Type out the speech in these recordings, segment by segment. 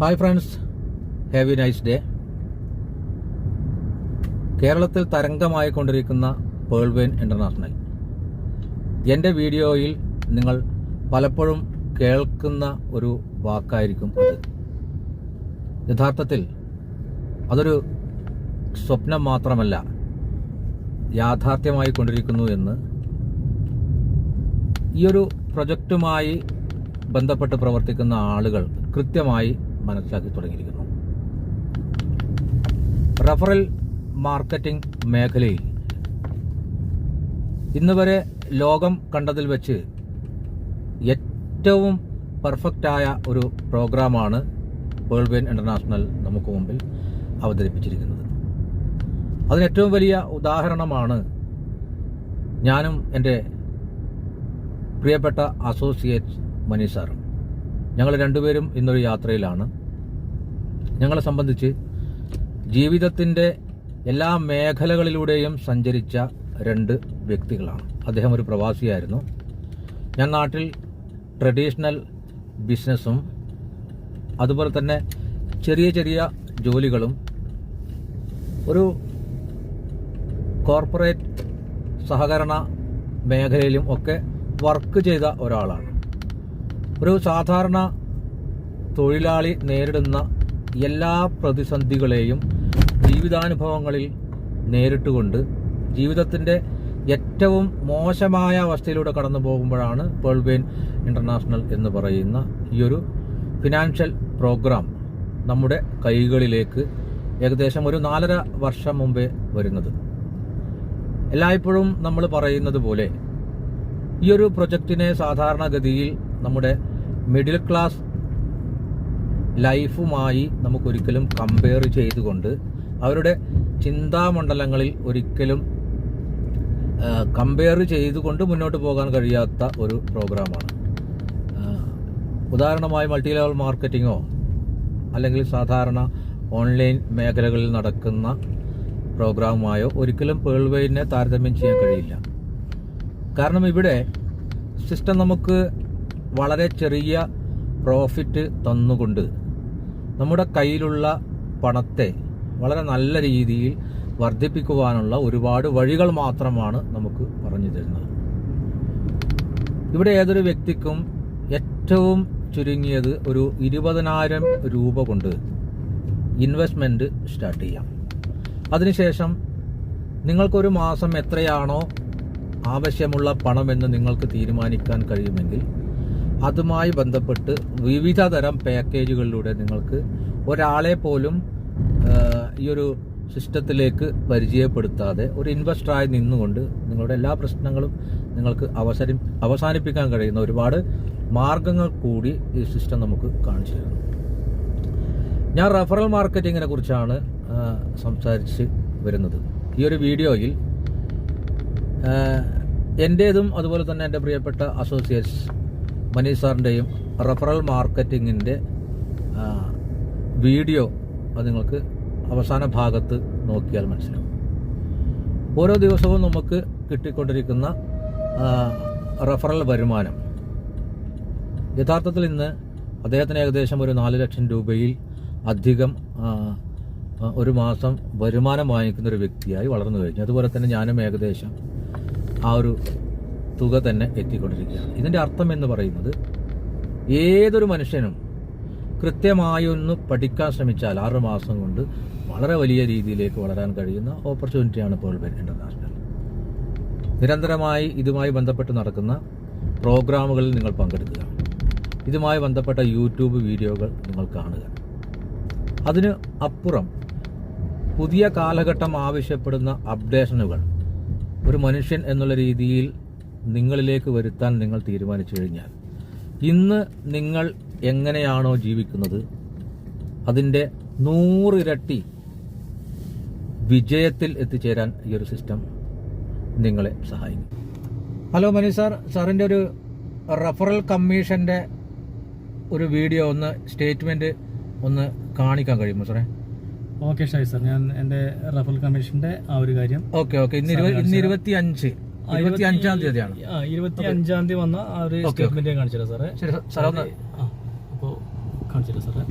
Hi friends, have A nice day. കേരളത്തിൽ തരംഗമായിക്കൊണ്ടിരിക്കുന്ന pearl vein international. എൻ്റെ വീഡിയോയിൽ നിങ്ങൾ പലപ്പോഴും കേൾക്കുന്ന ഒരു വാക്കായിരിക്കും അത്. യഥാർത്ഥത്തിൽ അതൊരു സ്വപ്നം മാത്രമല്ല, യാഥാർത്ഥ്യമായി കൊണ്ടിരിക്കുന്നു എന്ന് ഈ ഒരു പ്രൊജക്റ്റുമായി ബന്ധപ്പെട്ട് പ്രവർത്തിക്കുന്ന ആളുകൾ കൃത്യമായി മനസ്സിലാക്കി തുടങ്ങിയിരിക്കുന്നു. റഫറൽ മാർക്കറ്റിംഗ് മേഖലയിൽ ഇന്ന് വരെ ലോകം കണ്ടതിൽ വെച്ച് ഏറ്റവും പെർഫെക്റ്റായ ഒരു പ്രോഗ്രാമാണ് പേൾ വെയിൻ ഇന്റർനാഷണൽ നമുക്ക് മുമ്പിൽ അവതരിപ്പിച്ചിരിക്കുന്നത്. അതിന് ഏറ്റവും വലിയ ഉദാഹരണമാണ് ഞാനും എൻ്റെ പ്രിയപ്പെട്ട അസോസിയേറ്റ് മനീഷ് സാറും. ഞങ്ങൾ രണ്ടുപേരും ഇന്നൊരു യാത്രയിലാണ്. ഞങ്ങളെ സംബന്ധിച്ച് ജീവിതത്തിൻ്റെ എല്ലാ മേഖലകളിലൂടെയും സഞ്ചരിച്ച രണ്ട് വ്യക്തികളാണ്. അദ്ദേഹം ഒരു പ്രവാസിയായിരുന്നു. ഞാൻ നാട്ടിൽ ട്രഡീഷണൽ ബിസിനസ്സും അതുപോലെ തന്നെ ചെറിയ ചെറിയ ജോലികളും ഒരു കോർപ്പറേറ്റ് സഹകരണ മേഖലയിലും ഒക്കെ വർക്ക് ചെയ്ത ഒരാളാണ്. ഒരു സാധാരണ തൊഴിലാളി നേരിടുന്ന എല്ലാ പ്രതിസന്ധികളെയും ജീവിതാനുഭവങ്ങളിൽ നേരിട്ടുകൊണ്ട് ജീവിതത്തിൻ്റെ ഏറ്റവും മോശമായ അവസ്ഥയിലൂടെ കടന്നു പോകുമ്പോഴാണ് പേൾ വെയിൻ ഇന്റർനാഷണൽ എന്ന് പറയുന്ന ഈ ഒരു ഫിനാൻഷ്യൽ പ്രോഗ്രാം നമ്മുടെ കൈകളിലേക്ക് ഏകദേശം ഒരു 4.5 വർഷം മുമ്പേ വരുന്നത്. എല്ലായ്പ്പോഴും നമ്മൾ പറയുന്നത് പോലെ ഈ ഒരു പ്രൊജക്റ്റിനെ സാധാരണഗതിയിൽ നമ്മുടെ മിഡിൽ ക്ലാസ് ലൈഫുമായി നമുക്കൊരിക്കലും കമ്പയർ ചെയ്തുകൊണ്ട് അവരുടെ ചിന്താമണ്ഡലങ്ങളിൽ ഒരിക്കലും കമ്പയർ ചെയ്തുകൊണ്ട് മുന്നോട്ട് പോകാൻ കഴിയാത്ത ഒരു പ്രോഗ്രാമാണ്. ഉദാഹരണമായി മൾട്ടി ലെവൽ മാർക്കറ്റിങ്ങോ അല്ലെങ്കിൽ സാധാരണ ഓൺലൈൻ മേഖലകളിൽ നടക്കുന്ന പ്രോഗ്രാമുമായോ ഒരിക്കലും പേൾ വെയിനെ താരതമ്യം ചെയ്യാൻ കഴിയില്ല. കാരണം ഇവിടെ സിസ്റ്റം നമുക്ക് വളരെ ചെറിയ പ്രോഫിറ്റ് തന്നുകൊണ്ട് നമ്മുടെ കയ്യിലുള്ള പണത്തെ വളരെ നല്ല രീതിയിൽ വർദ്ധിപ്പിക്കുവാനുള്ള ഒരുപാട് വഴികൾ മാത്രമാണ് നമുക്ക് പറഞ്ഞു തരുന്നത്. ഇവിടെ ഏതൊരു വ്യക്തിക്കും ഏറ്റവും ചുരുങ്ങിയത് ഒരു 20,000 രൂപ കൊണ്ട് ഇൻവെസ്റ്റ്മെൻറ്റ് സ്റ്റാർട്ട് ചെയ്യാം. അതിനുശേഷം നിങ്ങൾക്കൊരു മാസം എത്രയാണോ ആവശ്യമുള്ള പണമെന്ന് നിങ്ങൾക്ക് തീരുമാനിക്കാൻ കഴിയുമെങ്കിൽ അതുമായി ബന്ധപ്പെട്ട് വിവിധ തരം പാക്കേജുകളിലൂടെ നിങ്ങൾക്ക് ഒരാളെ പോലും ഈ ഒരു സിസ്റ്റത്തിലേക്ക് പരിചയപ്പെടുത്താതെ ഒരു ഇൻവെസ്റ്ററായി നിന്നുകൊണ്ട് നിങ്ങളുടെ എല്ലാ പ്രശ്നങ്ങളും നിങ്ങൾക്ക് അവസാനിപ്പിക്കാൻ കഴിയുന്ന ഒരുപാട് മാർഗങ്ങൾ കൂടി ഈ സിസ്റ്റം നമുക്ക് കാണിച്ചു തരുന്നു. ഞാൻ റഫറൽ മാർക്കറ്റിങ്ങിനെ കുറിച്ചാണ് സംസാരിച്ച് വരുന്നത്. ഈ ഒരു വീഡിയോയിൽ എൻ്റേതും അതുപോലെ തന്നെ എൻ്റെ പ്രിയപ്പെട്ട അസോസിയേറ്റ്സ് മനീഷ് സാറിൻ്റെയും റഫറൽ മാർക്കറ്റിങ്ങിൻ്റെ വീഡിയോ അത് നിങ്ങൾക്ക് അവസാന ഭാഗത്ത് നോക്കിയാൽ മനസ്സിലാവും. ഓരോ ദിവസവും നമുക്ക് കിട്ടിക്കൊണ്ടിരിക്കുന്ന റഫറൽ വരുമാനം യഥാർത്ഥത്തിൽ ഇന്ന് അദ്ദേഹത്തിന് ഏകദേശം ഒരു 4 ലക്ഷം രൂപയിൽ അധികം ഒരു മാസം വരുമാനം വാങ്ങിക്കുന്ന ഒരു വ്യക്തിയായി വളർന്നു കഴിഞ്ഞു. അതുപോലെ തന്നെ ഞാനും ഏകദേശം ആ ഒരു തുക തന്നെ എത്തിക്കൊണ്ടിരിക്കുകയാണ്. ഇതിൻ്റെ അർത്ഥം എന്ന് പറയുന്നത് ഏതൊരു മനുഷ്യനും കൃത്യമായി ഒന്ന് പഠിക്കാൻ ശ്രമിച്ചാൽ 6 മാസം കൊണ്ട് വളരെ വലിയ രീതിയിലേക്ക് വളരാൻ കഴിയുന്ന ഓപ്പർച്യൂണിറ്റിയാണ് പേൾ വെയിൻ ഇന്റർനാഷണൽ. നിരന്തരമായി ഇതുമായി ബന്ധപ്പെട്ട് നടക്കുന്ന പ്രോഗ്രാമുകളിൽ നിങ്ങൾ പങ്കെടുക്കുക, ഇതുമായി ബന്ധപ്പെട്ട യൂട്യൂബ് വീഡിയോകൾ നിങ്ങൾ കാണുക. അതിന് അപ്പുറം പുതിയ കാലഘട്ടം ആവശ്യപ്പെടുന്ന അപ്ഡേഷനുകൾ ഒരു മനുഷ്യൻ എന്നുള്ള രീതിയിൽ നിങ്ങളിലേക്ക് വരുത്താൻ നിങ്ങൾ തീരുമാനിച്ചു കഴിഞ്ഞാൽ ഇന്ന് നിങ്ങൾ എങ്ങനെയാണോ ജീവിക്കുന്നത് അതിൻ്റെ 100 ഇരട്ടി വിജയത്തിൽ എത്തിച്ചേരാൻ ഈ ഒരു സിസ്റ്റം നിങ്ങളെ സഹായിക്കും. ഹലോ മനീഷ് സാർ, സാറിൻ്റെ ഒരു റഫറൽ കമ്മീഷൻ്റെ ഒരു വീഡിയോ ഒന്ന് സ്റ്റേറ്റ്മെൻറ്റ് ഒന്ന് കാണിക്കാൻ കഴിയുമോ സാറേ? ഓക്കെ ഷായി സാർ, ഞാൻ എൻ്റെ റഫറൽ കമ്മീഷൻ്റെ ആ ഒരു കാര്യം ഓക്കെ ഇന്ന് 25-ാം തീയതിയാണ്. 25-ാം തീയതി വന്ന ആ ഒരു സ്റ്റേറ്റ്മെന്റ് കാണിച്ചു തരാം സാറേ. ശരി സാറേ, അപ്പോൾ കാണിച്ചു തരാം സാറേ.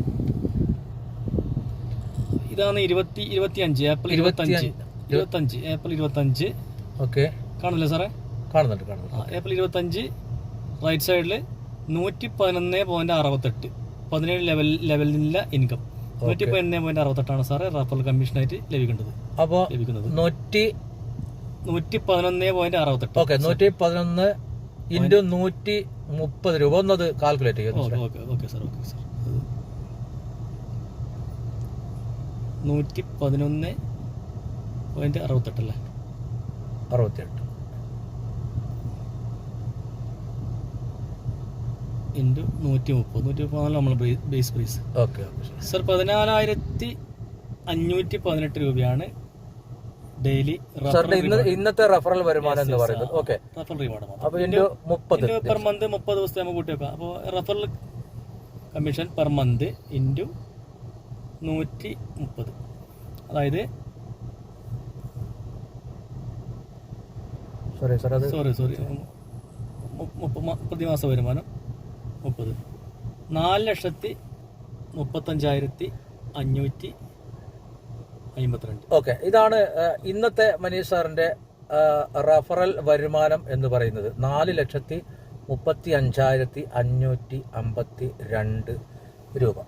ഇതാണ് 25 ഏപ്രിൽ 25 ഏപ്രിൽ 25. ഓക്കെ, കാണില്ലേ സാറേ? കാണുന്നുണ്ട്. ഏപ്രിൽ 25 റൈറ്റ് സൈഡിൽ 111.68 17 ലെവലിലുള്ള ഇൻകം 111.68 സാറേ റഫറൽ കമ്മീഷനായിട്ട് ലഭിക്കുന്നത്. അപ്പോൾ ലഭിക്കുന്നത് 111.68. ഓക്കെ, 111 ഇൻറ്റു 130 രൂപ. ഒന്നത് കാൽക്കുലേറ്റ് ചെയ്യുന്നു. Okay sir. 111.68 അല്ലേ? 68 ഇൻറ്റു 130 നമ്മൾ ബേസ് പ്രൈസ്. ഓക്കെ സർ 14,518 രൂപയാണ് ഡെയിലി ഇന്നത്തെ റഫറൽ വരുമാനം എന്ന് പറയുന്നത്. ഓക്കെ, റഫറൽ റിവാർഡ് അപ്പോൾ ഇൻറ്റു 30 പെർ മന്ത് 30 ദിവസത്തെ നമുക്ക് കൂട്ടി വെക്കാം. അപ്പോൾ referral commission per month into 130, അതായത് സോറി പ്രതിമാസ വരുമാനം 30 4,35,552. ഓക്കെ, ഇതാണ് ഇന്നത്തെ മനീഷ് സാറിന്റെ റഫറൽ വരുമാനം എന്ന് പറയുന്നത്. 4,35,552 രൂപ.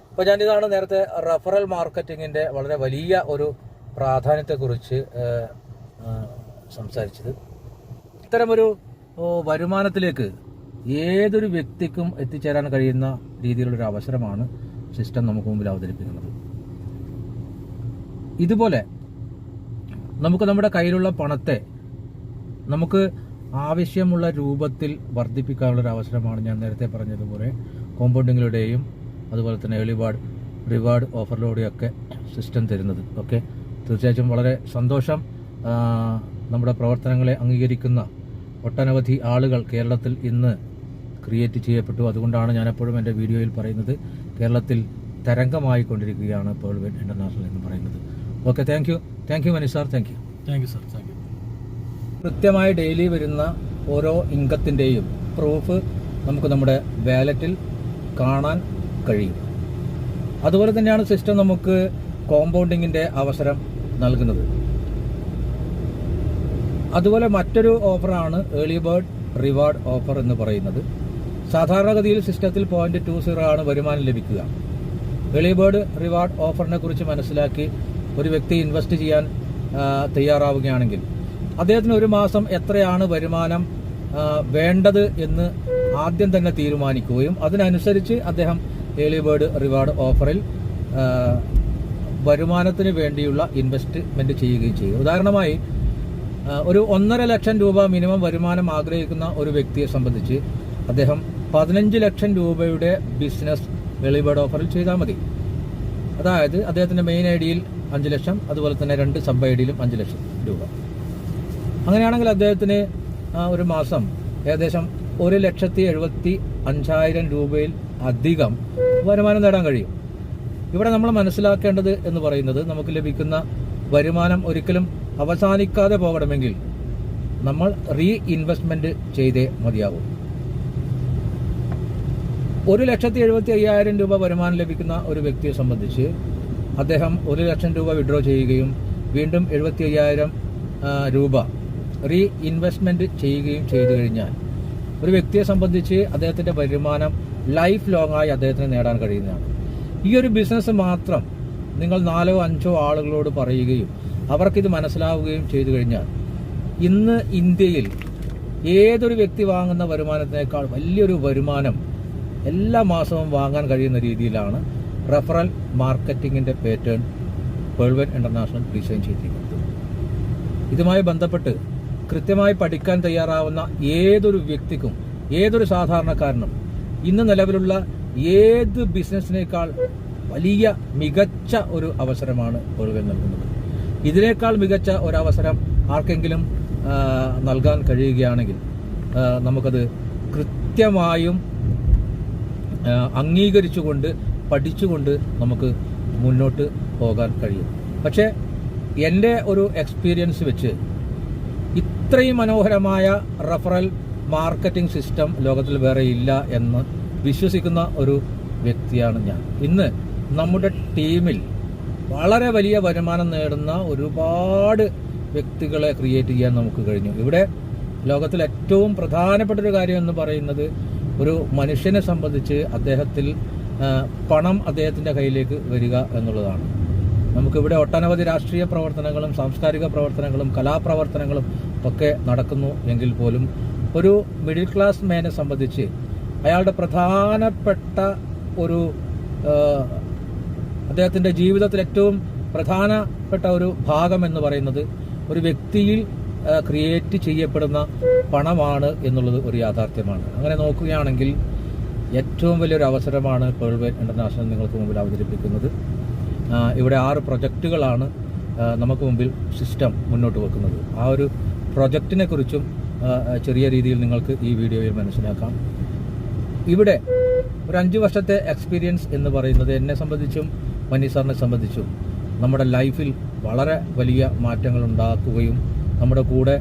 അപ്പോൾ ഞാനിതാണ് നേരത്തെ റഫറൽ മാർക്കറ്റിങ്ങിന്റെ വളരെ വലിയ ഒരു പ്രാധാന്യത്തെക്കുറിച്ച് സംസാരിച്ചത്. ഇത്തരമൊരു വരുമാനത്തിലേക്ക് ഏതൊരു വ്യക്തിക്കും എത്തിച്ചേരാൻ കഴിയുന്ന രീതിയിലുള്ളൊരു അവസരമാണ് സിസ്റ്റം നമുക്ക് മുമ്പിൽ അവതരിപ്പിക്കുന്നത്. ഇതുപോലെ നമുക്ക് നമ്മുടെ കയ്യിലുള്ള പണത്തെ നമുക്ക് ആവശ്യമുള്ള രൂപത്തിൽ വർദ്ധിപ്പിക്കാനുള്ളൊരു അവസരമാണ് ഞാൻ നേരത്തെ പറഞ്ഞതുപോലെ കോമ്പൗണ്ടിങ്ങിലൂടെയും അതുപോലെ തന്നെ ഏർലി റിവാർഡ് ഓഫറിലൂടെയൊക്കെ സിസ്റ്റം തരുന്നത്. ഓക്കെ, തീർച്ചയായിട്ടും വളരെ സന്തോഷം. നമ്മുടെ പ്രവർത്തനങ്ങളെ അംഗീകരിക്കുന്ന ഒട്ടനവധി ആളുകൾ കേരളത്തിൽ ഇന്ന് ക്രിയേറ്റ് ചെയ്യപ്പെട്ടു. അതുകൊണ്ടാണ് ഞാൻ എപ്പോഴും എൻ്റെ വീഡിയോയിൽ പറയുന്നത് കേരളത്തിൽ തരംഗമായി കൊണ്ടിരിക്കുകയാണ് പേൾവെൻ ഇൻ്റർനാഷണൽ എന്ന് പറയുന്നത്. Okay, thank you Manish sir. Thank you sir. കൃത്യമായി ഡെയിലി വരുന്ന ഓരോ ഇൻകത്തിൻ്റെയും പ്രൂഫ് നമുക്ക് നമ്മുടെ വാലറ്റിൽ കാണാൻ കഴിയും. അതുപോലെ തന്നെയാണ് സിസ്റ്റം നമുക്ക് കോമ്പൗണ്ടിങ്ങിൻ്റെ അവസരം നൽകുന്നത്. അതുപോലെ മറ്റൊരു ഓഫറാണ് ഏർലി ബേർഡ് റിവാർഡ് ഓഫർ എന്ന് പറയുന്നത്. സാധാരണഗതിയിൽ സിസ്റ്റത്തിൽ 0.20 ആണ് വരുമാനം ലഭിക്കുക. ഏർലി ബേർഡ് റിവാർഡ് ഓഫറിനെ കുറിച്ച് മനസ്സിലാക്കി ഒരു വ്യക്തി ഇൻവെസ്റ്റ് ചെയ്യാൻ തയ്യാറാവുകയാണെങ്കിൽ അദ്ദേഹത്തിന് ഒരു മാസം എത്രയാണ് വരുമാനം വേണ്ടത് എന്ന് ആദ്യം തന്നെ തീരുമാനിക്കുകയും അതിനനുസരിച്ച് അദ്ദേഹം ഏർലി ബേർഡ് റിവാർഡ് ഓഫറിൽ വരുമാനത്തിന് വേണ്ടിയുള്ള ഇൻവെസ്റ്റ്മെന്റ് ചെയ്യുകയും ചെയ്യും. ഉദാഹരണമായി ഒരു 1.5 ലക്ഷം രൂപ മിനിമം വരുമാനം ആഗ്രഹിക്കുന്ന ഒരു വ്യക്തിയെ സംബന്ധിച്ച് അദ്ദേഹം 15 ലക്ഷം രൂപയുടെ ബിസിനസ് ഏർലി ബേർഡ് ഓഫറിൽ ചെയ്താൽ മതി. അതായത് അദ്ദേഹത്തിന്റെ മെയിൻ ഐ ഡിയിൽ 5 ലക്ഷം, അതുപോലെ തന്നെ 2 സബ് ഐ ഡിയിലും 5 ലക്ഷം രൂപ. അങ്ങനെയാണെങ്കിൽ അദ്ദേഹത്തിന് ഒരു മാസം ഏകദേശം 1,75,000 രൂപയിൽ അധികം വരുമാനം നേടാൻ കഴിയും. ഇവിടെ നമ്മൾ മനസ്സിലാക്കേണ്ടത് എന്ന് പറയുന്നത് നമുക്ക് ലഭിക്കുന്ന വരുമാനം ഒരിക്കലും അവസാനിക്കാതെ പോകണമെങ്കിൽ നമ്മൾ ഇൻവെസ്റ്റ്മെന്റ് ചെയ്തേ മതിയാകും. 1,75,000 രൂപ വരുമാനം ലഭിക്കുന്ന ഒരു വ്യക്തിയെ സംബന്ധിച്ച് അദ്ദേഹം 1 ലക്ഷം രൂപ വിഡ്രോ ചെയ്യുകയും വീണ്ടും 75,000 രൂപ ഇൻവെസ്റ്റ്മെന്റ് ചെയ്യുകയും ചെയ്തു കഴിഞ്ഞാൽ ഒരു വ്യക്തിയെ സംബന്ധിച്ച് അദ്ദേഹത്തിന്റെ വരുമാനം ലൈഫ് ലോങ് ആയി അദ്ദേഹത്തിന് നേടാൻ കഴിയുന്നതാണ്. ഈ ഒരു ബിസിനസ് മാത്രം നിങ്ങൾ 4-5 ആളുകളോട് പറയുകയും അവർക്കിത് മനസ്സിലാവുകയും ചെയ്തു കഴിഞ്ഞാൽ ഇന്ന് ഇന്ത്യയിൽ ഏതൊരു വ്യക്തി വാങ്ങുന്ന വരുമാനത്തിനേക്കാൾ വലിയൊരു വരുമാനം എല്ലാ മാസവും വാങ്ങാൻ കഴിയുന്ന രീതിയിലാണ് റഫറൽ മാർക്കറ്റിങ്ങിന്റെ പാറ്റേൺ പേൾവെൻ ഇന്റർനാഷണൽ ഡിസൈൻ ചെയ്തിരിക്കുന്നത്. ഇതുമായി ബന്ധപ്പെട്ട് കൃത്യമായി പഠിക്കാൻ തയ്യാറാവുന്ന ഏതൊരു വ്യക്തിക്കും ഏതൊരു സാധാരണക്കാരനും ഇന്ന് നിലവിലുള്ള ഏത് ബിസിനസ്സിനേക്കാൾ വലിയ മികച്ച ഒരു അവസരമാണ് പേൾവെൻ നൽകുന്നത്. ഇതിനേക്കാൾ മികച്ച ഒരവസരം ആർക്കെങ്കിലും നൽകാൻ കഴിയുകയാണെങ്കിൽ നമുക്കത് കൃത്യമായും അംഗീകരിച്ചുകൊണ്ട് പഠിച്ചുകൊണ്ട് നമുക്ക് മുന്നോട്ട് പോകാൻ കഴിയും. പക്ഷേ എൻ്റെ ഒരു എക്സ്പീരിയൻസ് വെച്ച് ഇത്രയും മനോഹരമായ റഫറൽ മാർക്കറ്റിംഗ് സിസ്റ്റം ലോകത്തിൽ വേറെ ഇല്ല എന്ന് വിശ്വസിക്കുന്ന ഒരു വ്യക്തിയാണ് ഞാൻ. ഇന്ന് നമ്മുടെ ടീമിൽ വളരെ വലിയ വരുമാനം നേടുന്ന ഒരുപാട് വ്യക്തികളെ ക്രിയേറ്റ് ചെയ്യാൻ നമുക്ക് കഴിഞ്ഞു. ഇവിടെ ലോകത്തിൽ ഏറ്റവും പ്രധാനപ്പെട്ട ഒരു കാര്യം എന്ന് പറയുന്നത് ഒരു മനുഷ്യനെ സംബന്ധിച്ച് അദ്ദേഹത്തിൽ പണം അദ്ദേഹത്തിൻ്റെ കയ്യിലേക്ക് വരിക എന്നുള്ളതാണ്. നമുക്കിവിടെ ഒട്ടനവധി രാഷ്ട്രീയ പ്രവർത്തനങ്ങളും സാംസ്കാരിക പ്രവർത്തനങ്ങളും കലാപ്രവർത്തനങ്ങളും ഒക്കെ നടക്കുന്നു എങ്കിൽ പോലും ഒരു മിഡിൽ ക്ലാസ് മാനെ സംബന്ധിച്ച് അയാളുടെ പ്രധാനപ്പെട്ട ഒരു അദ്ദേഹത്തിൻ്റെ ജീവിതത്തിൽ ഏറ്റവും പ്രധാനപ്പെട്ട ഒരു ഭാഗം എന്ന് പറയുന്നത് ഒരു വ്യക്തിയിൽ ക്രിയേറ്റ് ചെയ്യപ്പെടുന്ന പണമാണ് എന്നുള്ളത് ഒരു യാഥാർത്ഥ്യമാണ്. അങ്ങനെ നോക്കുകയാണെങ്കിൽ ഏറ്റവും വലിയൊരു അവസരമാണ് പേൾ വൈൻ ഇന്റർനാഷണൽ നിങ്ങൾക്ക് മുമ്പിൽ അവതരിപ്പിക്കുന്നത്. ഇവിടെ 6 പ്രൊജക്റ്റുകളാണ് നമുക്ക് മുമ്പിൽ സിസ്റ്റം മുന്നോട്ട് വെക്കുന്നത്. ആ ഒരു പ്രൊജക്റ്റിനെ കുറിച്ചും ചെറിയ രീതിയിൽ നിങ്ങൾക്ക് ഈ വീഡിയോയിൽ മനസ്സിലാക്കാം. ഇവിടെ ഒരു 5 വർഷത്തെ എക്സ്പീരിയൻസ് എന്ന് പറയുന്നത് എന്നെ സംബന്ധിച്ചും മനി സാറിനെ സംബന്ധിച്ചും നമ്മുടെ ലൈഫിൽ വളരെ വലിയ മാറ്റങ്ങൾ ഉണ്ടാക്കുകയും നമ്മുടെ കൂടെ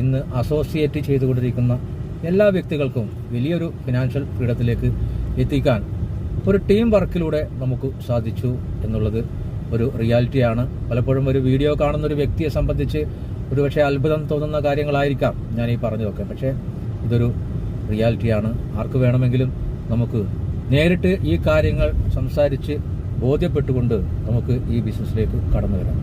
ഇന്ന് അസോസിയേറ്റ് ചെയ്തുകൊണ്ടിരിക്കുന്ന എല്ലാ വ്യക്തികൾക്കും വലിയൊരു ഫിനാൻഷ്യൽ ഫ്രീഡത്തിലേക്ക് എത്തിക്കാൻ ഒരു ടീം വർക്കിലൂടെ നമുക്ക് സാധിച്ചു എന്നുള്ളത് ഒരു റിയാലിറ്റിയാണ്. പലപ്പോഴും ഒരു വീഡിയോ കാണുന്ന ഒരു വ്യക്തിയെ സംബന്ധിച്ച് ഒരുപക്ഷെ അത്ഭുതം തോന്നുന്ന കാര്യങ്ങളായിരിക്കാം ഞാൻ ഈ പറഞ്ഞതൊക്കെ. പക്ഷേ ഇതൊരു റിയാലിറ്റിയാണ്. ആർക്ക് വേണമെങ്കിലും നമുക്ക് നേരിട്ട് ഈ കാര്യങ്ങൾ സംസാരിച്ച് ബോധ്യപ്പെട്ടുകൊണ്ട് നമുക്ക് ഈ ബിസിനസ്സിലേക്ക് കടന്നു വരാം.